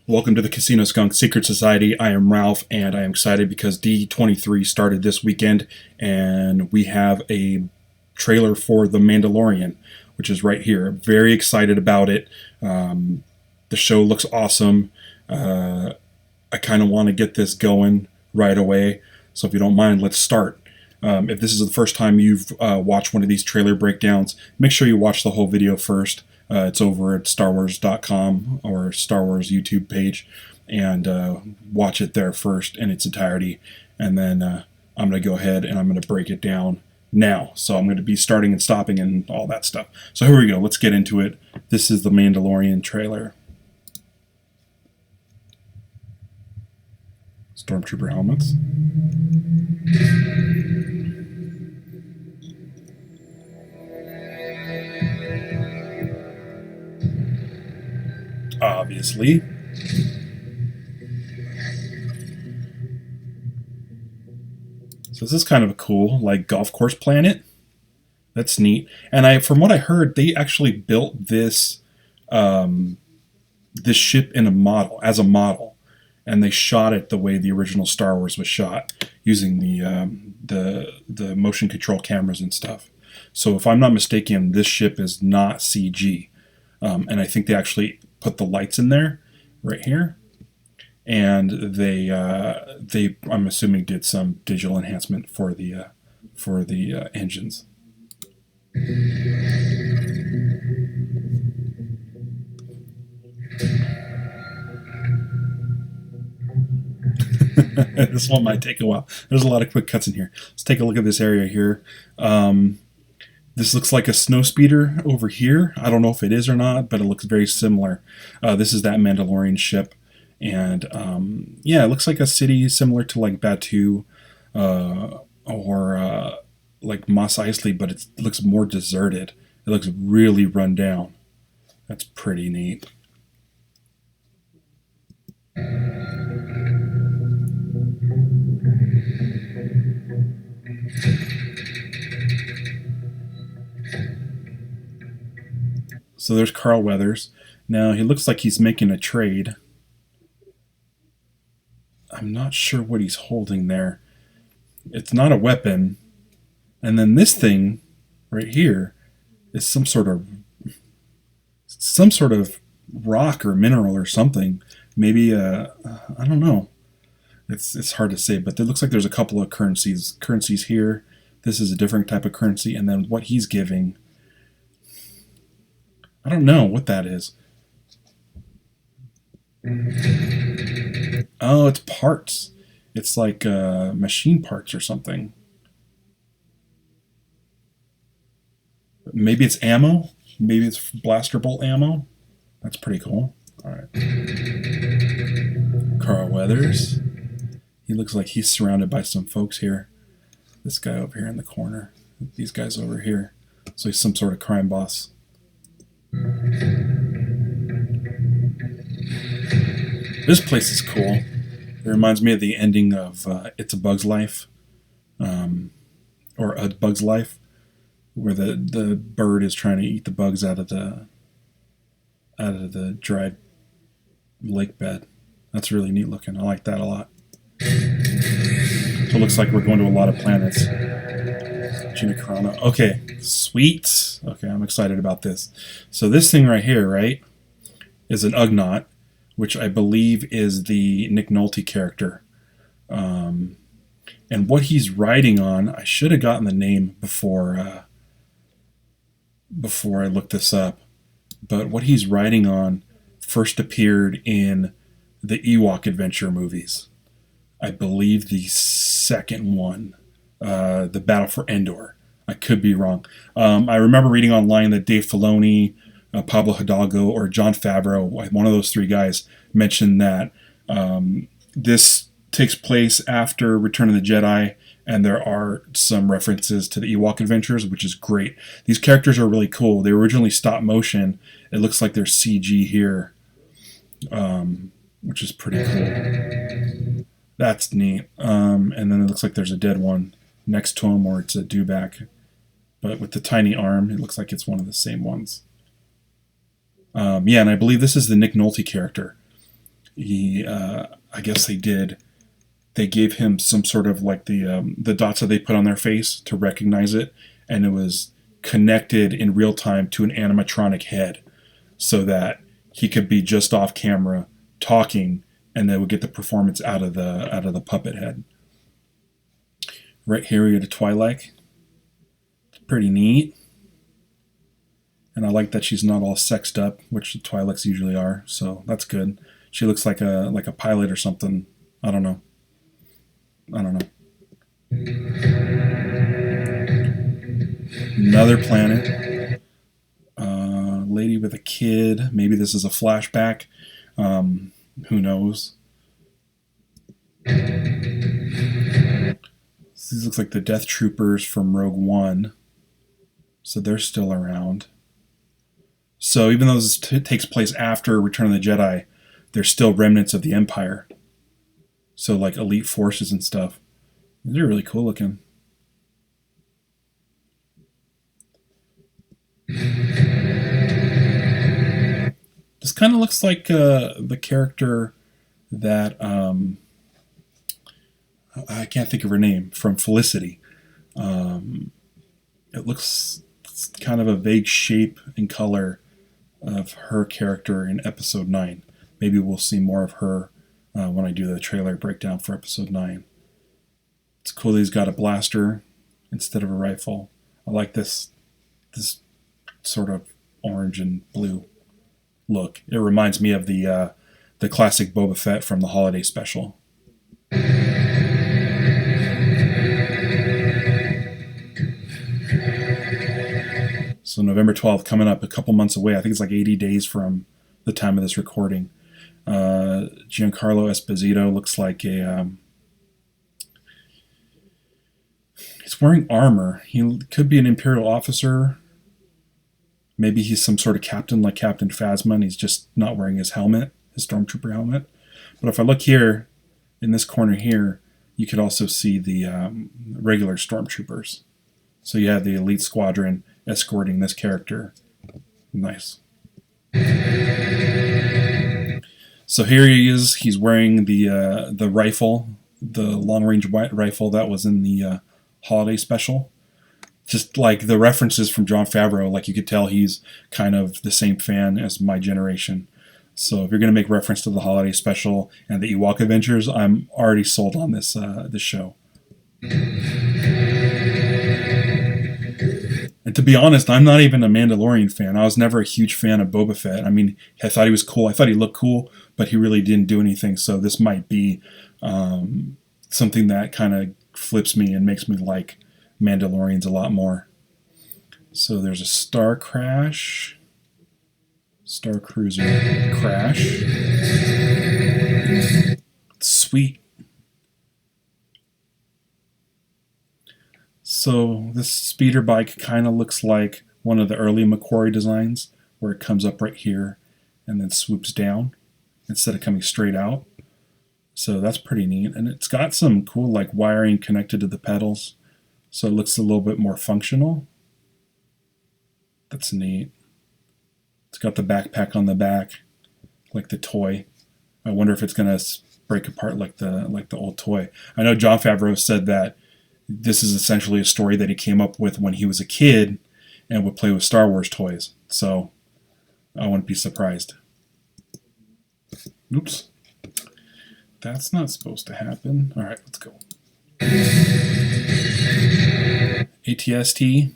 Welcome to the CasinoSkunk Secret Society. I am Ralph, and I am excited because D23 started this weekend, and we have a trailer for The Mandalorian, which is right here. Very excited about it. The show looks awesome. I kind of want to get this going right away, so if you don't mind, let's start. If this is the first time you've watched one of these trailer breakdowns, make sure you watch the whole video first. It's over at StarWars.com or Star Wars YouTube page, and watch it there first in its entirety. And then I'm going to go ahead and I'm going to break it down now. So I'm going to be starting and stopping and all that stuff. So here we go. Let's get into it. This is the Mandalorian trailer. Stormtrooper helmets. Obviously. So this is kind of a cool, like, golf course planet. That's neat. And from what I heard, they actually built this this ship in as a model, and they shot it the way the original Star Wars was shot, using the motion control cameras and stuff. So if I'm not mistaken, this ship is not CG, and I think they actually put the lights in there, right here, and they I'm assuming did some digital enhancement for the engines. This one might take a while. There's a lot of quick cuts in here. Let's take a look at this area here. This looks like a snowspeeder over here. I don't know if it is or not, but it looks very similar. This is that Mandalorian ship. And yeah, it looks like a city similar to like Batu or like Mos Eisley, but it looks more deserted. It looks really run down. That's pretty neat. So there's Carl Weathers. Now he looks like he's making a trade. I'm not sure what he's holding there. It's not a weapon. And then this thing right here is some sort of rock or mineral or something. Maybe I don't know. It's hard to say, but it looks like there's a couple of currencies here. This is a different type of currency, and then what he's giving, I don't know what that is. Oh, it's parts. It's like machine parts or something. Maybe it's ammo. Maybe it's blaster bolt ammo. That's pretty cool. All right. Carl Weathers. He looks like he's surrounded by some folks here. This guy over here in the corner. These guys over here. So he's some sort of crime boss. This place is cool. It reminds me of the ending of It's a Bug's Life, or A Bug's Life, where the bird is trying to eat the bugs out of the dried lake bed. That's really neat looking. I like that a lot. So it looks like we're going to a lot of planets. Giancarlo. Okay, sweet. Okay, I'm excited about this. So this thing right here, right, is an Ugnaught, which I believe is the Nick Nolte character. And what he's riding on, I should have gotten the name before I looked this up. But what he's riding on first appeared in the Ewok Adventure movies. I believe the second one, the Battle for Endor. I could be wrong. I remember reading online that Dave Filoni, Pablo Hidalgo, or Jon Favreau, one of those three guys, mentioned that this takes place after Return of the Jedi, and there are some references to the Ewok Adventures, which is great. These characters are really cool. They were originally stop motion. It looks like they're CG here, which is pretty cool. That's neat. And then it looks like there's a dead one next to him, or it's a dewback. But with the tiny arm, it looks like it's one of the same ones. Yeah, and I believe this is the Nick Nolte character. He, I guess they gave him some sort of like the dots that they put on their face to recognize it, and it was connected in real time to an animatronic head, so that he could be just off camera talking, and they would get the performance out of the puppet head. Right here we get a Twi'lek. It's pretty neat, and I like that she's not all sexed up, which the Twi'leks usually are. So that's good. She looks like a pilot or something. I don't know. I don't know. Another planet. Lady with a kid. Maybe this is a flashback. Who knows? These looks like the Death Troopers from Rogue One. So they're still around. So even though this takes place after Return of the Jedi, there's still remnants of the Empire. So like elite forces and stuff. They're really cool looking. This kind of looks like the character that I can't think of her name, from Felicity. It looks kind of a vague shape and color of her character in Episode 9. Maybe we'll see more of her when I do the trailer breakdown for Episode 9. It's cool that he's got a blaster instead of a rifle. I like this sort of orange and blue look. It reminds me of the classic Boba Fett from the holiday special. So November 12th, coming up, a couple months away. I think it's like 80 days from the time of this recording. Giancarlo Esposito looks like he's wearing armor. He could be an Imperial officer. Maybe he's some sort of captain like Captain Phasma, and he's just not wearing his helmet, his Stormtrooper helmet. But if I look here, in this corner here, you could also see the regular Stormtroopers. So you have the elite squadron escorting this character. Nice. So here he is. He's wearing the rifle, the long-range rifle that was in the holiday special. Just like the references from Jon Favreau, like you could tell he's kind of the same fan as my generation. So if you're going to make reference to the holiday special and the Ewok Adventures, I'm already sold on this show. And to be honest, I'm not even a Mandalorian fan. I was never a huge fan of Boba Fett. I mean, I thought he was cool. I thought he looked cool, but he really didn't do anything. So this might be something that kind of flips me and makes me like Mandalorians a lot more. So there's a Star Crash. Star Cruiser crash. Sweet. So this speeder bike kind of looks like one of the early McQuarrie designs, where it comes up right here and then swoops down instead of coming straight out. So that's pretty neat. And it's got some cool like wiring connected to the pedals, so it looks a little bit more functional. That's neat. It's got the backpack on the back, like the toy. I wonder if it's gonna break apart like the old toy. I know Jon Favreau said that this is essentially a story that he came up with when he was a kid and would play with Star Wars toys. So I wouldn't be surprised. Oops. That's not supposed to happen. All right, let's go. ATST.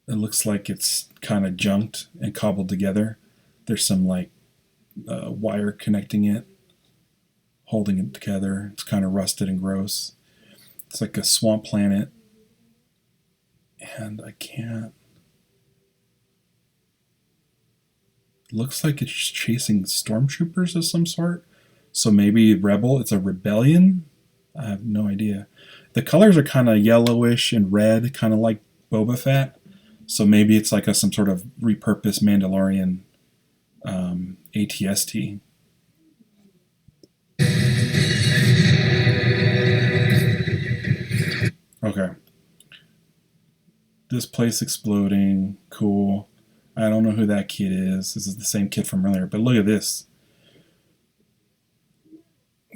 It looks like it's kind of junked and cobbled together. There's some like wire connecting it, holding it together. It's kind of rusted and gross. It's like a swamp planet. And I can't... It looks like it's chasing stormtroopers of some sort. So maybe rebel. It's a rebellion? I have no idea. The colors are kind of yellowish and red, kind of like Boba Fett. So maybe it's like some sort of repurposed Mandalorian ATST. Okay. This place exploding. Cool. I don't know who that kid is. This is the same kid from earlier, but look at this.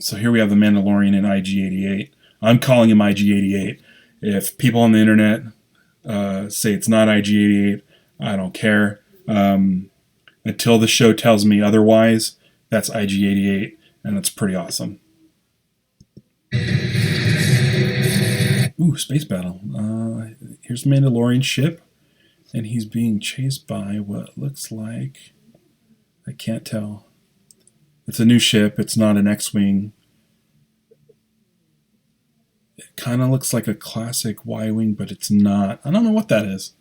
So here we have the Mandalorian in IG-88. I'm calling him IG-88. If people on the internet say it's not IG-88, I don't care. Until the show tells me otherwise, that's IG-88, and that's pretty awesome. Ooh, space battle. Here's Mandalorian ship, and he's being chased by what looks like... I can't tell. It's a new ship. It's not an X-Wing. It kind of looks like a classic Y-Wing, but it's not. I don't know what that is.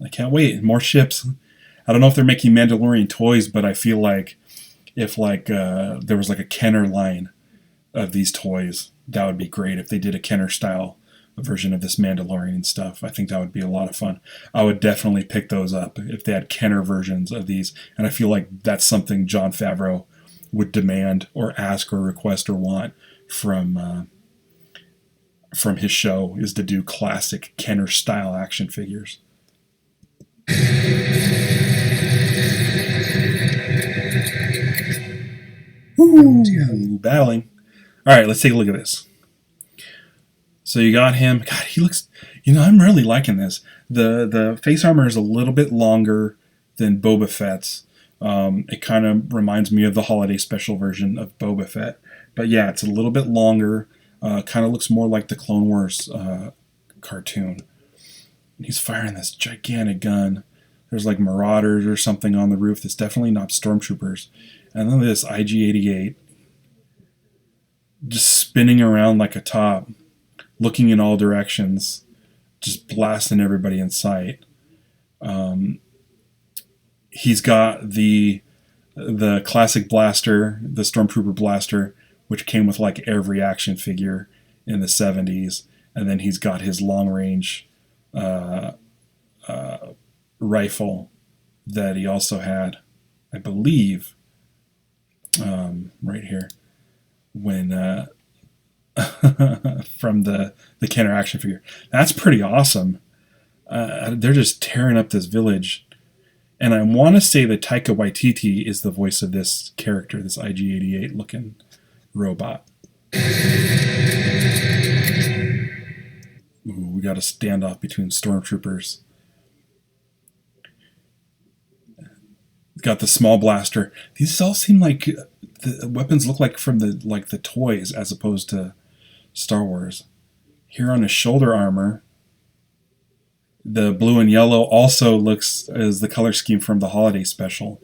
I can't wait. More ships. I don't know if they're making Mandalorian toys, but I feel like if there was like a Kenner line of these toys, that would be great. If they did a Kenner style version of this Mandalorian stuff, I think that would be a lot of fun. I would definitely pick those up if they had Kenner versions of these, and I feel like that's something Jon Favreau would demand or ask or request or want from his show, is to do classic Kenner style action figures. Ooh, battling. All right, let's take a look at this. So you got him. God, he looks... I'm really liking this. The face armor is a little bit longer than Boba Fett's. It kind of reminds me of the holiday special version of Boba Fett. But yeah, it's a little bit longer. Kind of looks more like the Clone Wars cartoon. And he's firing this gigantic gun. There's like Marauders or something on the roof. That's definitely not Stormtroopers. And then this IG-88 just spinning around like a top, looking in all directions, just blasting everybody in sight. He's got the classic blaster, the Stormtrooper blaster, which came with like every action figure in the 70s. And then he's got his long-range rifle that he also had, I believe, right here, when from the Kenner action figure. That's pretty awesome. They're just tearing up this village. And I want to say that Taika Waititi is the voice of this character, this IG-88 looking robot. Ooh, we got a standoff between stormtroopers. Got the small blaster. These all seem like the weapons look like from the toys as opposed to Star Wars. Here on his shoulder armor, the blue and yellow also looks as the color scheme from the holiday special.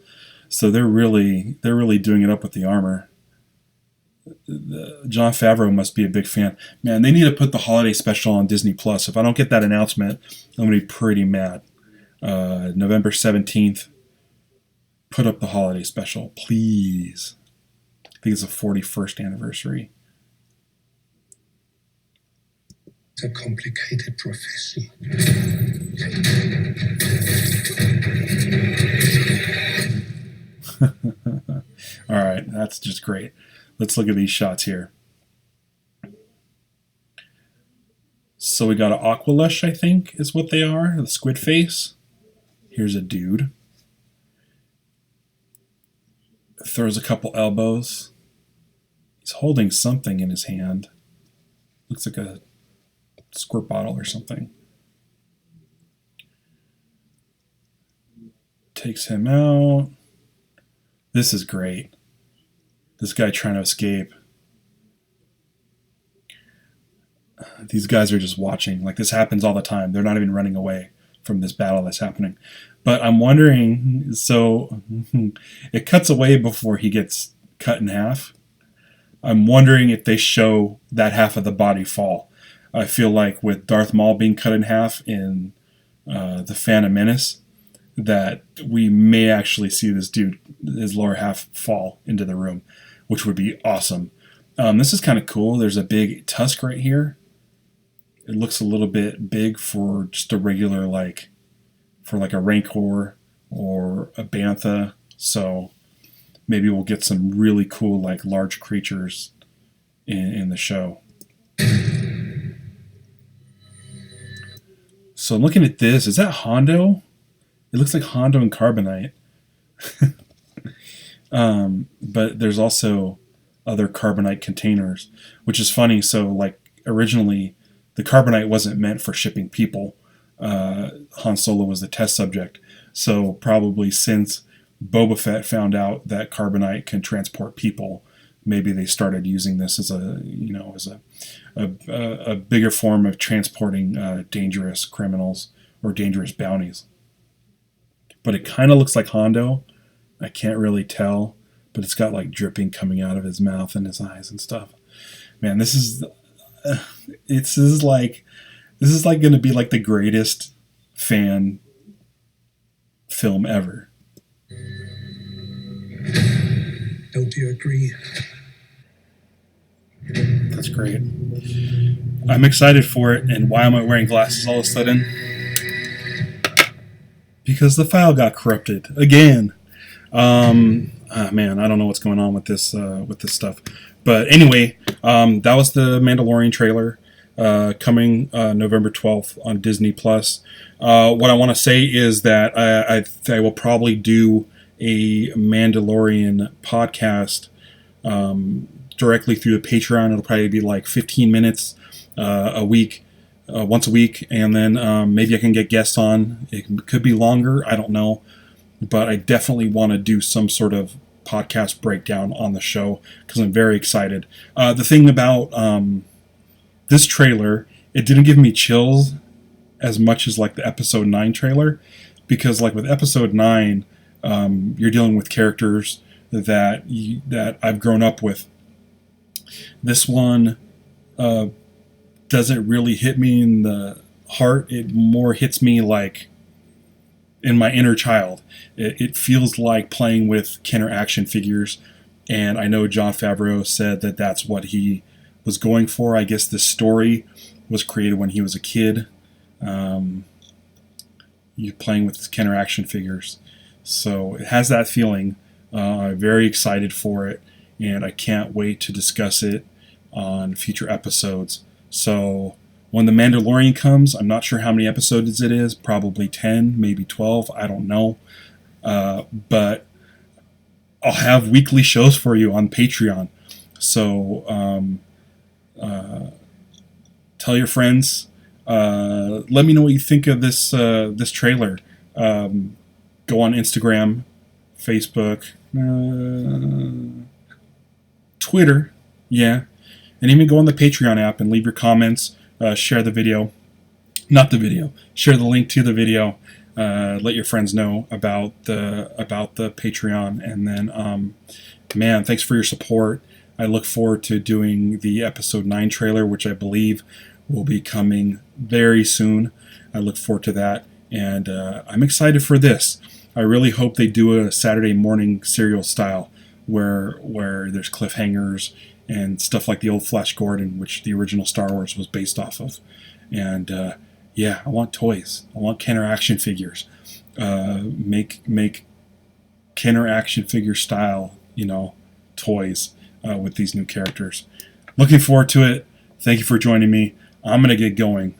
So they're really doing it up with the armor. Jon Favreau must be a big fan. Man, they need to put the holiday special on Disney Plus. If I don't get that announcement, I'm going to be pretty mad. November 17th, put up the holiday special, please. I think it's the 41st anniversary. It's a complicated profession. All right, that's just great. Let's look at these shots here. So we got an Aqualush, I think, is what they are. The squid face. Here's a dude. Throws a couple elbows. He's holding something in his hand. Looks like a squirt bottle or something. Takes him out. This is great. This guy trying to escape. These guys are just watching. Like, this happens all the time. They're not even running away from this battle that's happening. But I'm wondering, so it cuts away before he gets cut in half. I'm wondering if they show that half of the body fall. I feel like with Darth Maul being cut in half in The Phantom Menace, that we may actually see this dude, his lower half, fall into the room, which would be awesome. This is kind of cool. There's a big tusk right here. It looks a little bit big for just a regular, for a Rancor or a Bantha. So maybe we'll get some really cool, large creatures in the show. So I'm looking at this. Is that Hondo? It looks like Hondo and Carbonite. But there's also other Carbonite containers, which is funny. So, like, originally, the Carbonite wasn't meant for shipping people. Han Solo was the test subject. So, probably since Boba Fett found out that Carbonite can transport people, maybe they started using this as a bigger form of transporting dangerous criminals or dangerous bounties. But it kind of looks like Hondo. I can't really tell, but it's got like dripping coming out of his mouth and his eyes and stuff. Man, this is like going to be like the greatest fan film ever. Don't you agree? That's great. I'm excited for it, and why am I wearing glasses all of a sudden? Because the file got corrupted again. Man, I don't know what's going on with this stuff. But anyway, that was the Mandalorian trailer coming November 12th on Disney Plus. What I want to say is that I will probably do a Mandalorian podcast directly through the Patreon. It'll probably be like 15 minutes a week. Once a week, and then maybe I can get guests on. It could be longer, I don't know, but I definitely want to do some sort of podcast breakdown on the show because I'm very excited. The thing about this trailer, it didn't give me chills as much as like the episode 9 trailer, because like with episode 9, you're dealing with characters that I've grown up with. This one doesn't really hit me in the heart. It more hits me like in my inner child. It feels like playing with Kenner action figures, and I know Jon Favreau said that that's what he was going for. I guess this story was created when he was a kid. You're playing with Kenner action figures, so it has that feeling. I'm very excited for it, and I can't wait to discuss it on future episodes. So when The Mandalorian comes, I'm not sure how many episodes it is, probably 10, maybe 12, I don't know. But I'll have weekly shows for you on Patreon. So tell your friends. Let me know what you think of this trailer. Go on Instagram, Facebook, Twitter, yeah. And even go on the Patreon app and leave your comments. Share the video. Not the video. Share the link to the video. Let your friends know about the Patreon. And then, man, thanks for your support. I look forward to doing the episode 9 trailer, which I believe will be coming very soon. I look forward to that. And I'm excited for this. I really hope they do a Saturday morning serial style where there's cliffhangers and stuff like the old Flash Gordon, which the original Star Wars was based off of. And yeah, I want toys. I want Kenner action figures. Make Kenner action figure style, toys with these new characters. Looking forward to it. Thank you for joining me. I'm going to get going.